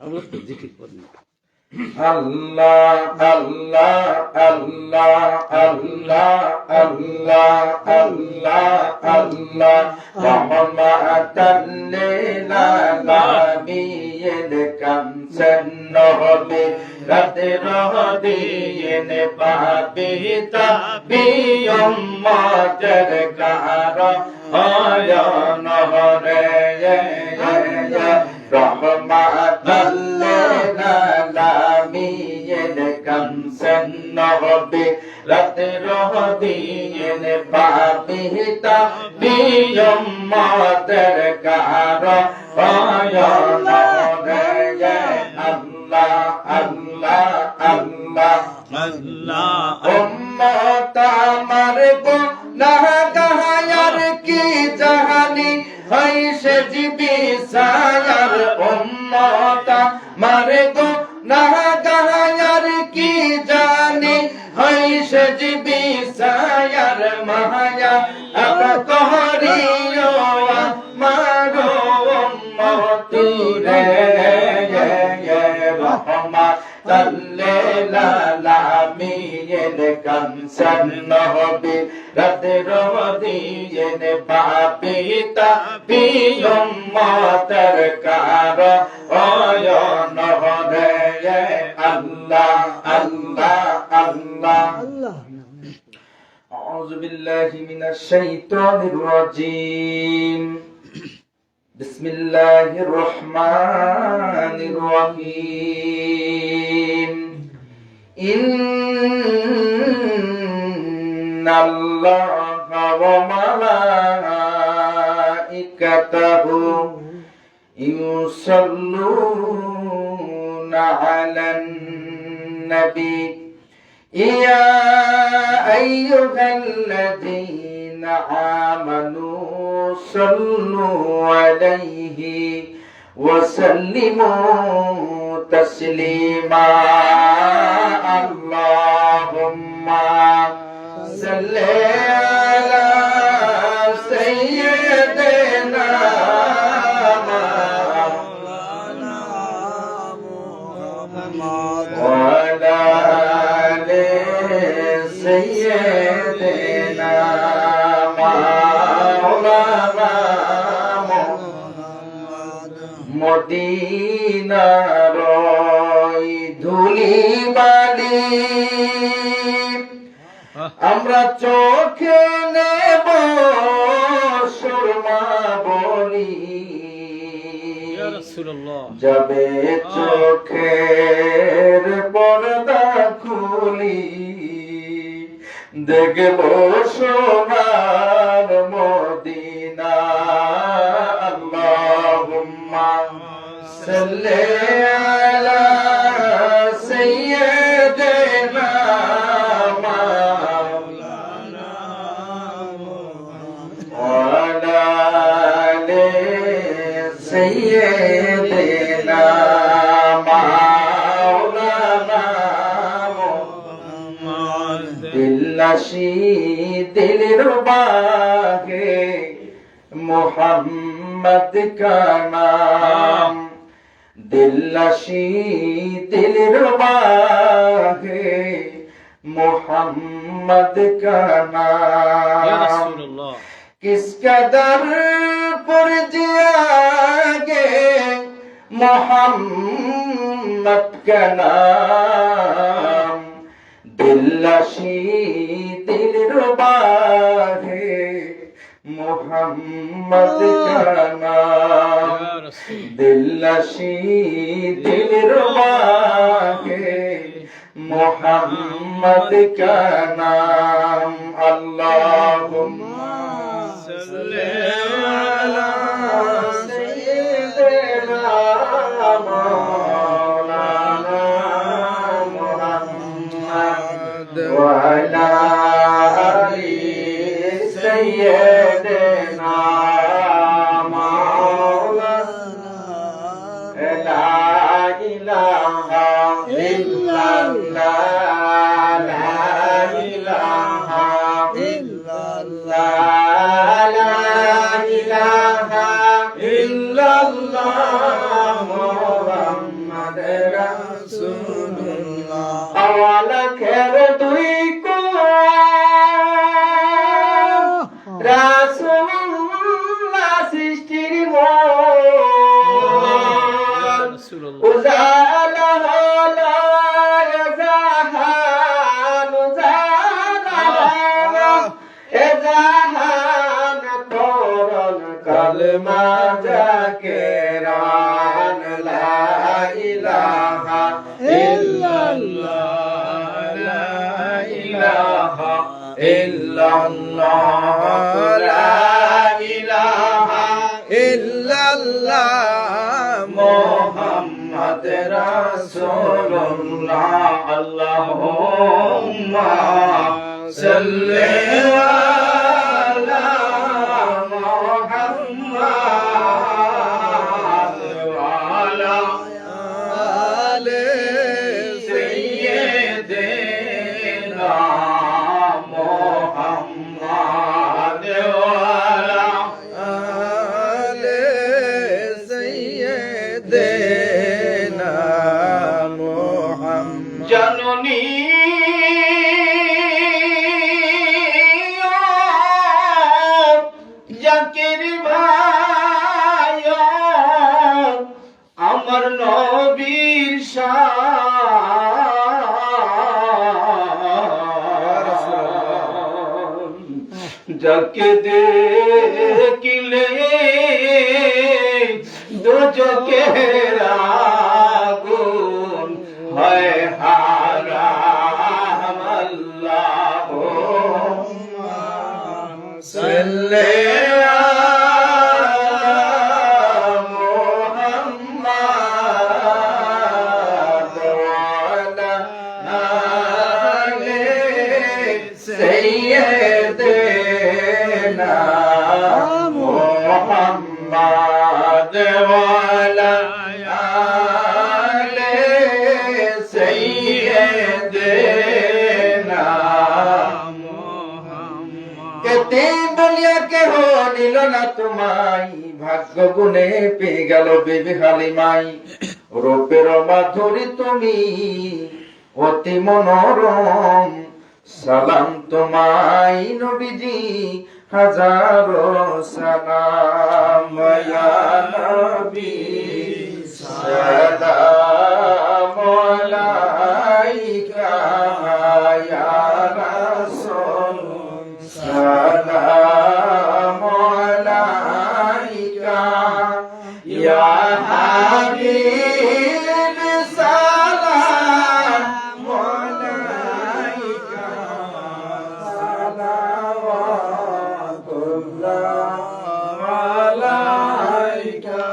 আমরা তো জিকির করি না। আল্লাহ আল্লাহ আল্লাহ আল্লাহ আল্লাহ আল্লাহ আল্লাহ রহমাতাল লিল আলামিন কামসন নবী রাতে রহদিন পাবিতা বিয়ম্মাতের কার আয়ন হরে রহমাতাল লিল আলামিন কামসন নবী রাতে রহদিন পাবিতা বিয়ম্মাতের কার আয়ন হরে আল্লাহ আল্লাহ আল্লাহ আল্লাহ উম্মত আমার গুনাহগার কি জাহানি হইছে জিবি সায়ার উম্মত আমার গুনাহগার কি জানি হইছে জিবি সায়ার মায়া আব কহরিও আমার উম্মত রে রহমাতাল লিল আলামিন কামসন নবী রাতে রহদিন পাবিতা বিয়ম্মাতের কার আয়ন হরে আল্লাহ আল্লাহ আল্লাহ আউযু বিল্লাহি মিনাশ শাইতানির রাজীম বিসমিল্লাহির রহমানির রহিম ইন্নাল্লাহা ওয়া মালাইকাতাহু ইউসাল্লুনা আলান নবী ইয়া আইয়ুহাল্লাযীনা আমানু সাল্লু আলাইহি ওয়া সাল্লিমু তাসলিমা আল্লাহুম্মা সাল্লি আলা সাইয়্যিদিনা মাওলানা মুহাম্মদ ওয়া আলা আলি সাইয়্যিদিনা মদিনার ধুলি বালি আমরা চোখে নেব সুরমা বলি ইয়া রাসূলুল্লাহ যাবে চোখের পর্দা খুলি দেখব সোনার মদিনা আল্লাহুম্মা সাল্লি আলা সাইয়্যিদিনা মাওলানা ওয়া আলা আলি সাইয়্যিদিনা মাওলানা दिलनशी दिल रुबा है मोहम्मद का नाम दिलनशी दिल रुबा है मोहम्मद का या नाम रसूलुल्लाह किस कदर पुरजियागे मोहम्मद का नाम दिलनशी दिल रुबा है मोहम्मद का नाम या रसूल दिलनशी दिल रुबा है मोहम्मद का नाम अल्लाहुम्मा सल्ली अला सय्यिदिना मौलाना मुहम्मद व अला आलि सय्यिदिना मौलाना ला इलाहा इल्लल्लाह ला इलाहा इल्लल्लाह ला इलाहा इल्लल्लाह আওয়ালাখের দুই রাসূলুল্লাহ সৃষ্টির মন উজালা হলো জাহান উজালা জাহান করন কালমা জাকেরান লা ইলাহা ইল্লাল্লাহ লা ইলাহা ইল্লাল্লাহ লা ইলাহা ইল্লাল্লাহ মুহাম্মদ রাসূলুল্লাহ আল্লাহুম্মা সাল্লি আলা মুহাম্মাদ ওয়া আলা আলি সাইয়্যিদিনা মুহাম্মাদ ওয়া আলা আলি সাইয়্যিদিনা মুহাম্মাদ জননী জাকির ভাই আমার নবীর শান যাকে দেখিলে দুজকের আগুন হয় হারাম আল্লাহুম্মা সাল্লি سيدنا محمد وعلى آل سيدنا محمد তিন দুনিয়া কেহ নিল না তোমায় ভাগ্য গুণে পেয়ে গেল বেবি হালিমাই রূপের মাধুরী তুমি অতি মনোরম সালাম তোমায় নবীজি হাজারো সালাম ইয়া নবী সালাম আলাইকা ইয়া রাসূল সালাম আলাইকা ইয়া হাবিব সালাম আলাইকা সালাওয়াতুল্লাহ আলাইকা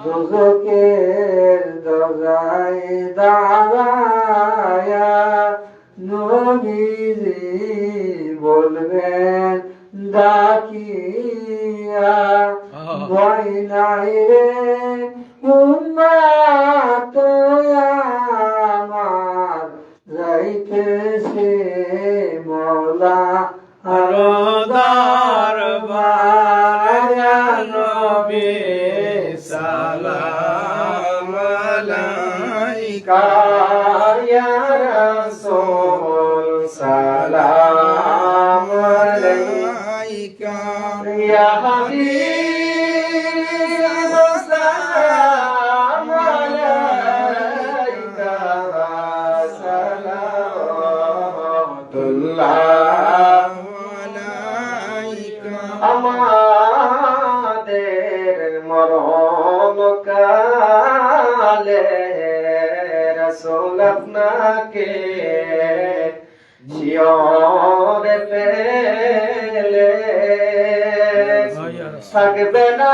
দুজকের দরজায় দাঁড়ায়া নবীজি বলবেন ডাকিয়া ভয় নাই রে উম্মত আমার যাইতেছে মওলা আরো দরবার নবী সালাম আলাইকা ইয়া রাসূল সালাম আলাইকা ইয়া হাবিব সালাম আলাইকা সালাওয়াতুল্লাহ আলাইকা আমাদের মরণ কালে রাসূল আপনাকে জিয়রে পেলে থাকবে না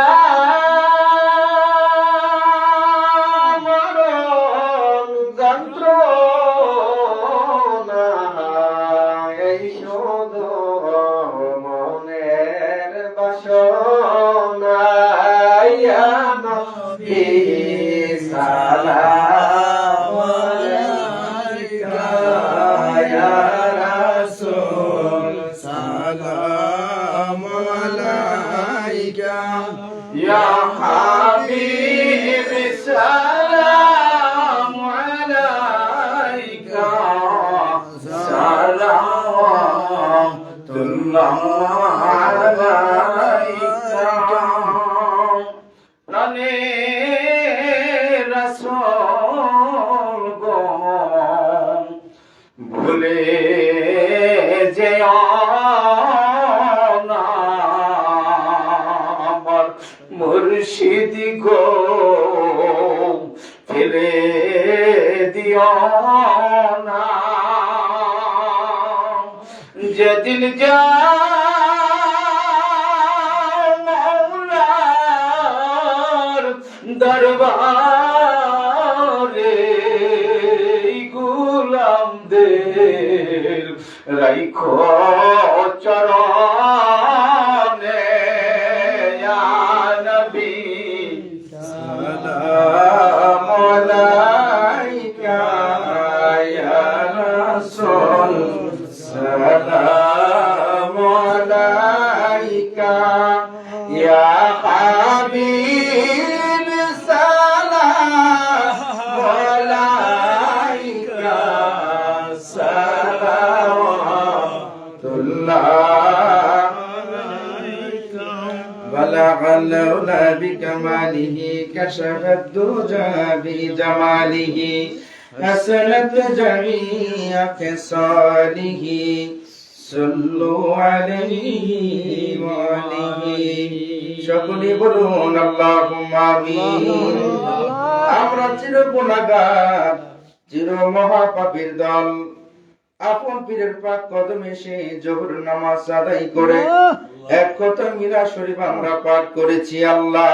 মরণ যন্ত্রণা এই শুধু মনের বাসনা ইয়া নবী সালাম আলাইকা ইয়া রাসূল সালাম আলাইকা ইয়া হাবিব সালাম আলাইকা ফেলে দিও না, যেদিন মওলার দরবারে গোলামদের রাইখো চরণে, ইয়া নবী সালাম আলাইকা, ইয়া রাসূল সালাম আলাইকা, ইয়া হাবিব সালাম আলাইকা, সালাওয়াতুল্লাহ আলাইকা। بلغ العلا بكماله كشف الدجى بجماله حسنت جميع خصاله صلوا عليه وآله সকলে বলুন আল্লাহুম্মা আমিন। আমরা চির গুনাহগার, চির মহাপাপীর দল, আপন পীরের পাক কদমে এসে জোহর নামাজ আদায় করে এক কথা মিলা শরীফ আমরা পাঠ করেছি। আল্লাহ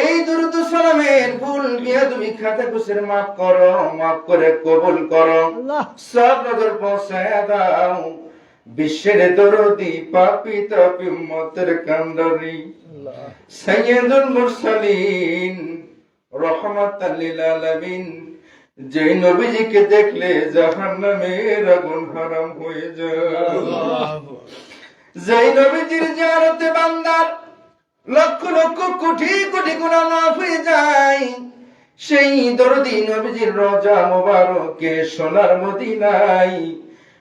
এই দুরূদ সালামের ভুল বিয়াদবি খাতা কুসের মাফ করো, মাফ করে কবুল করো, সব নজর পৌঁছায় দাও বিশ্বের দরদি পাপী তাপী উম্মতের কান্ডারি সাইয়্যিদুল মুরসালিন রাহমাতাল লিল আলামিন, যে নবীজিকে দেখলে জাহান্নামের আগুন হারাম হয়ে যায়, যে নবীজির জিয়ারতে বান্দার লক্ষ লক্ষ কোটি কোটি গুনাহ মাফ হয়ে যায়, সেই দরদি নবীজির রওজা মোবারকে সোনার মদিনায়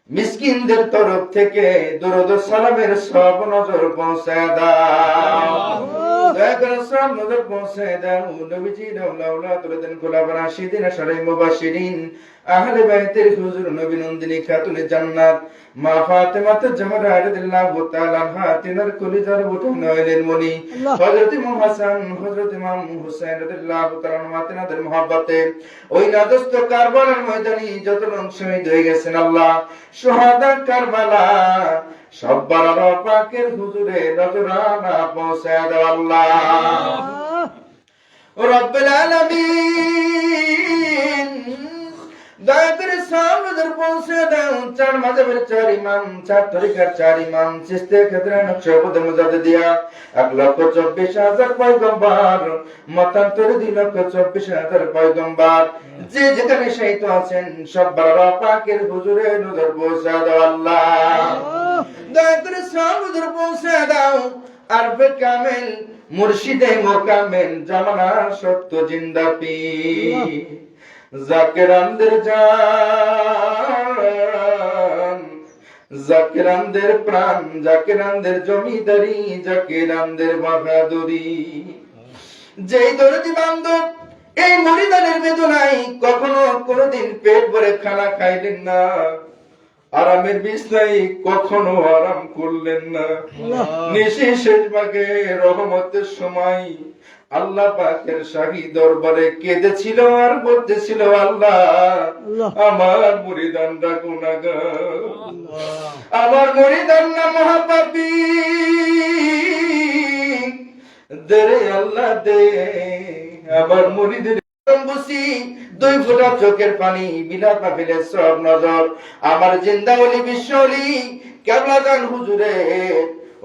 মিসকিনদের তরফ থেকে দরুদ ও সালামের সব নজর পৌঁছায় দাও, দয়া করে সব নজর পৌঁছায় দাও। নবীজির আওলাদ খোলাফা রাশিদিন আশারায়ে মুবাশশিরিন আহলে বাইতের হুজুর নবী নন্দিনী খাতুনে জান্নাত মা ফাতেমা জাহরা রাদিয়াল্লাহু তাআলা আনহা, তিনার কলিজার বুটো নয়নের মনি হযরত ইমাম হাসান, হযরত ইমাম হুসাইন রাদিয়াল্লাহু তাআলা আনহুমা, তিনাদের মহব্বতে ওই নাদস্ত কারবালার ময়দানে যত লোক শহীদ হয়ে গেছেন আল্লাহ, শুহাদা কারবালা সব্বার পাকের হুজুরে নজরানা পৌঁছায় দাও আল্লাহ রব্বুল আলামিন। দয়া করে সব নজর পৌঁছে দাও চার মাযহাবের চার ইমাম, চার তরিকার চার ইমাম, চিশতিয়া ক্ষেত্রে নকশবন্দি মুজাদ্দিদিয়া 1,24,000 পয়গম্বর, মতান্তরে 2,24,000 পয়গম্বর, যে যেখানে শহীদ আছেন সব বাবা পাকের হুজুরে নজর পৌঁছে দাও আল্লাহ। দয়া করে সব নজর পৌঁছে দাও আরফে কামেল মুর্শিদে মোকামেল জামানার সত্য জিন্দা পীর, জাকিরানদের জান, জাকিরানদের প্রাণ, জাকিরানদের জমিদারি, জাকিরানদের বাহাদুরি, যেই দরদি বান্ধব এই মরিদানের বেদনায় কখনো কোনোদিন পেট ভরে খানা খাইলেন না, আরামের বিছনায় কখনো আরাম করলেন না, নিশি শেষ ভাগে রহমতের সময় আল্লাহ পাকের শাহী দরবারে কেঁদেছিল আর বলতেছিল, আল্লাহ আমার মুরিদানরা গুনাহগার, আমার মুরিদানরা মহাপাপী, দে আল্লাহ দে আমার মুরিদের দুই ফোঁটা চোখের পানি বিলাত মাহফিলের সব নজর আমার জিন্দা ওলি বিশ্ব ওলি কেবলাদান হুজুরে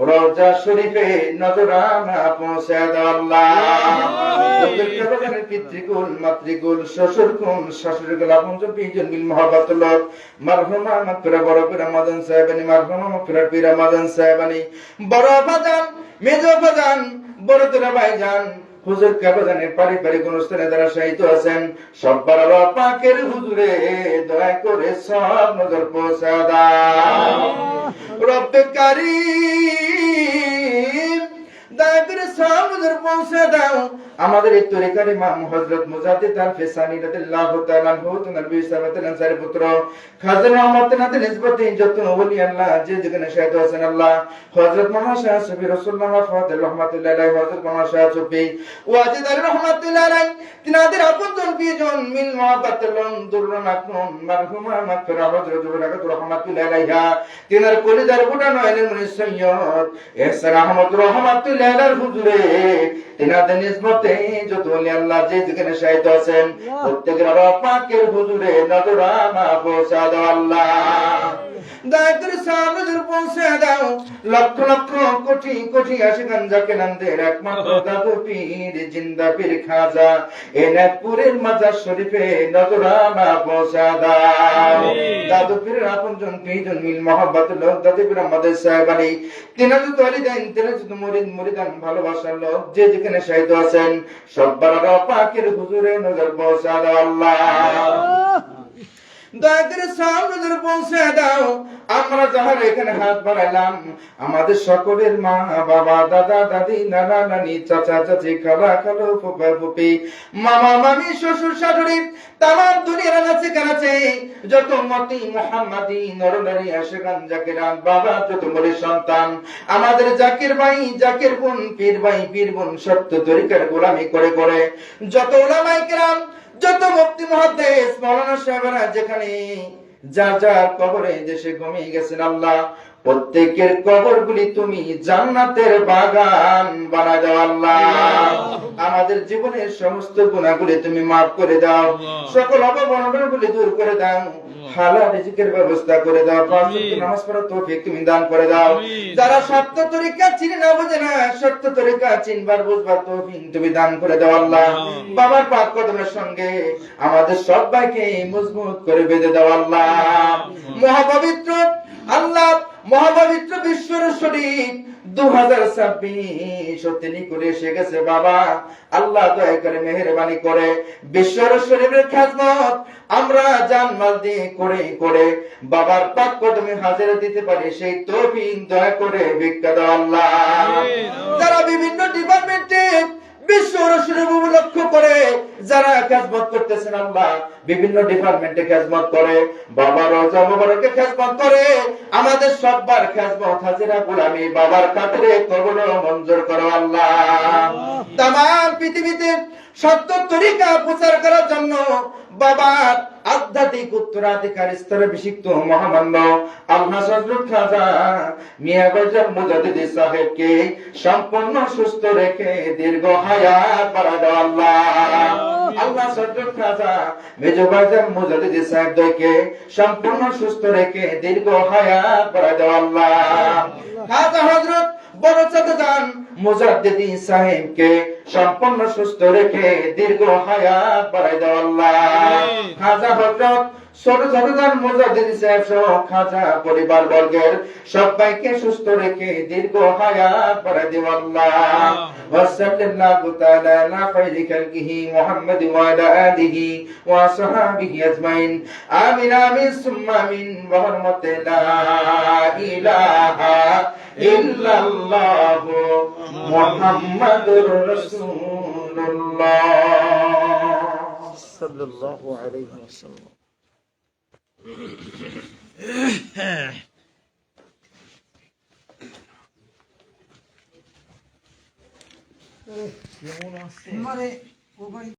রওজা শরীফে নজরানা পৌঁছায় দাও আল্লাহ। কেবলাদানের পিতৃকুল মাতৃকুল শ্বশুরকুল শাশুড়িকুল আপনজন বিজন বিল মহব্বতুল্লাহ মারহুমা মাগফিরা বড় পীর মাদান সাহেবানী, মারহুমা মাগফিরা পীর মাদান সাহেবানী, বড় আব্বাজান মেজ আব্বাজান বড় তোরা ভাইজান হুজুর কেবলাদানের পারিবারিক অনুষ্ঠানে যারা শহীদ আছেন সব বাবা পাকের হুজুরে দয়া করে সব নজর পৌঁছায় দাও রব্বে কারীম, দয়া করে সব নজর পৌঁছে দাও আমাদের এই তরিকার ইমাম হযরত মুজাদ্দিদ আল-ফিসানি রাদিয়াল্লাহু তাআলা আনহু নবী সাল্লাল্লাহু আলাইহি ওয়াসাল্লামের পুত্র খাজা রহমাতুল্লাহ নিসবতে যত ওলি আল্লাহ যে যেখানে শাহিদ আছেন আল্লাহ হযরত মাওলানা শাহ সুফি রাসূলুল্লাহ ফাদিল রহমাতুল্লাহ আলাইহি হযরত মাওলানা শাহ সুফি ওয়াজিদ আলী রহমাতুল্লাহ আলাইহি তিনাদের আপনজন প্রিয়জন মিল মুহাব্বতুল্লাহ দুরুন আকরম মারহুমা মাগফিরা হযরত জুবরাকাত রহমাতুল্লাহ আলাইহা তিনার কলিজার বুটা নয়নের মুনি সৈয়দ ইহসান আহমদ রহমাতুল্লাহ আলাইহির হুজুরে তিনাদের নিসবতে যত ওলি আল্লাহ যে যেখানে শাহিদ আছেন প্রত্যেকের রব পাকের হুজুরে নজরানা পৌঁছা দাও আল্লাহ দয়া করে সামনে পৌঁছে দাও লক্ষ লক্ষ কোটি কোটি আশিকান জাকিরানদের একমাত্র দাদু পীর জিন্দা পীর খাজা এনায়তপুরের মাজার শরীফে নজরানা পৌঁছা দাও দাদু পীরের আপনজন প্রিয়জন মিল মহব্বতের লোক দাদু পীর আমাদের সাহেব আলী তিনাজুত ওয়ালিদাইন তিনাজুত মুরিদ মুরিদান ভালোবাসার লোক যে যেখানে শাহিদ আছেন সব্বার রব পাকের হুজুরে নজর পৌঁছা দাও আল্লাহ দয়া করে সামনে পৌঁছে দাও আমরা যারা এখানে হাত বাড়াইলাম আমাদের সকলের মা বাবা দাদা দাদি নানা নানি চাচা চাচি খালা খালো ফুফা ফুফি মামা মামি শ্বশুর শাশুড়ি তামাম দুনিয়ার আছে কাছে যত মতি মুহাম্মাদি নরনারী আশিকান জাকিরান বাবা যত মরি সন্তান আমাদের জাকির ভাই জাকির বোন পীর ভাই পীর বোন সত্য তরিকার গোলামি করে করে যত উলামায়ে কেরাম যত মুফতি মুহাদ্দিস মাওলানা সাহেবরা যেখানে যার যার কবরে দেশে ঘুমিয়ে গেছেন আল্লাহ প্রত্যেকের কবরগুলি তুমি জান্নাতের বাগান বানায় দাও আল্লাহ আমাদের জীবনের সমস্ত গুনাহগুলি তুমি maaf করে দাও সকল অবমাননাগুলি দূর করে দাও হালাল রিজিকের ব্যবস্থা করে দাও পাঁচ ওয়াক্ত নামাজ পড়ার তৌফিক তুমি দান করে দাও যারা সত্য তরিকা চিনে না বোঝে না সত্য তরিকা চিনবার বুঝবার তৌফিক তুমি দান করে দাও আল্লাহ বাবার পাক কদমের সঙ্গে আমাদের সবাইকে মজবুত করে বেঁধে দাও আল্লাহ মহাপবিত্র আল্লাহ মহাপবিত্র বিশ্বের শরীফ 2026 সত্যি করে এসে গেছে বাবা আল্লাহ দয়া করে মেহেরবানি করে বিশ্বের শরীফের খিদমত আমরা জান মাল দিয়ে করে করে বাবার পাক কদমে হাজিরা দিতে পারি সেই তৌফিক দয়া করে ভিক্ষা দাও আল্লাহ যারা বিভিন্ন ডিপার্টমেন্টে বিশ্বের শরীফ লক্ষ্য করে যারা খিদমত করতেছেন আল্লাহ বিভিন্ন ডিপার্টমেন্টে খিদমত করে বাবার রওজা মুবারকে খিদমত করে আমাদের সবার খিদমত হাজিরা গোলামি বাবার খাতিরে কবুল ও মঞ্জুর করো আল্লাহ तमाम পৃথিবীতে সত্য তরিকা প্রচার করার জন্য বাবার আধ্যাত্মিক উত্তরাধিকারী স্তরে বিশিষ্ট মহামান্য আল্লাহ হযরত খাজা মিয়া গজর মুজাদ্দিদ সাহেবকে সম্পূর্ণ সুস্থ রেখে দীর্ঘ হায়াত বাড়ায় দাও আল্লাহ আল্লাহ হযরত খাজা মেজো গজর মুজাদ্দিদ সাহেবকে সম্পূর্ণ সুস্থ রেখে দীর্ঘ হায়াত বাড়ায় দাও আল্লাহ খাজা হযরত বড় চাচাজান মুজাদ্দিদ সাহেবকে সম্পূর্ণ সুস্থ রেখে দীর্ঘ হায়াত বাড়ায় দাও আল্লাহ খাজা হযরত ছোট ছোটজান মুজাদ্দিদ সাহেব সহ খাজা পরিবার বর্গের সবাইকে সুস্থ রেখে দীর্ঘ হায়াত বাড়ায় দাও আল্লাহ ওয়া সাল্লাল্লাহু তাআলা আলা খায়রি খালকিহি মুহাম্মাদ ওয়া আলা আলিহি ওয়া সাহবিহি আজমাইন আমিন আমিন সুম্মা আমিন ওয়া হুরমাতি লা ইলাহা ইল্লাল্লাহু মুহাম্মাদুর রাসূলুল্লাহ সাল্লাল্লাহু আলাইহি ওয়াসাল্লাম কেমন আছে